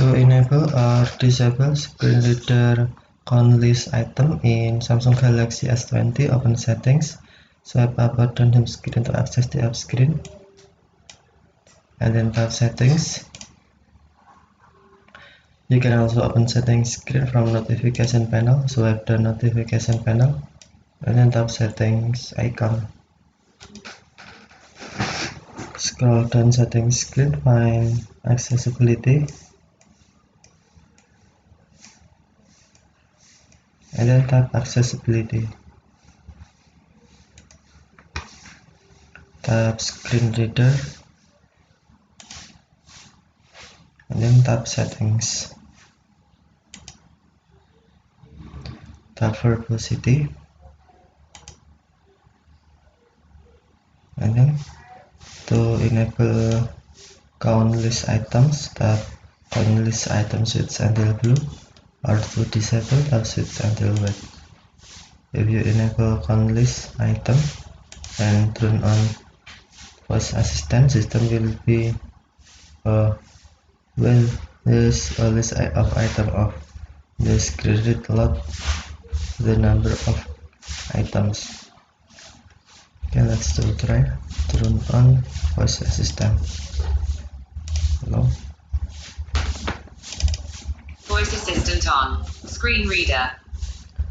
To enable or disable screen reader count list item in Samsung Galaxy S20, open settings, swipe up or down home screen to access the app screen, and then tap settings. You can also open settings screen from notification panel, swipe the notification panel, and then tap settings icon. Scroll down settings screen, find accessibility, and then tap accessibility. Tap screen reader, and then tap settings. Tap verbosity, and then to enable count list items, tap count list item switch until blue, or to disable, tap switch until red. If you enable count list item and turn on voice assistant, system will be there's a list of item of the screen read load the number of items. Okay, let's try. Turn on voice assistant. Hello. Voice assistant on. Screen reader.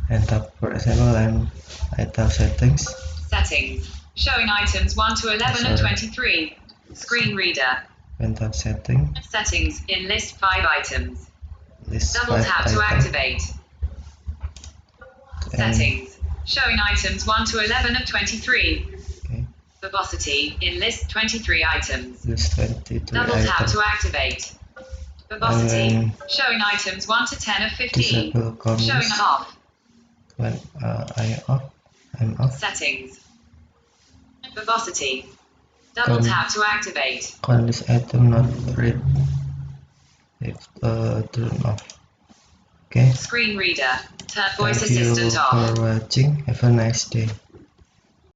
And tap for example, and I tap settings. Settings. Showing items 1 to 11 of 23. Screen reader. And tap setting. Settings. In list 5 items. List Double tap to activate. Settings. Showing items 1 to 11 of 23. Okay. Verbosity. In list 23 items. List 23 Double tap to activate. Verbosity. Showing items 1 to 10 of 15. Showing off. When I'm off. Settings. Verbosity. Double tap to activate. Count this item not read. If turn off. Okay. Screen reader. Turn voice Thank you assistant off. for watching. Have a nice day.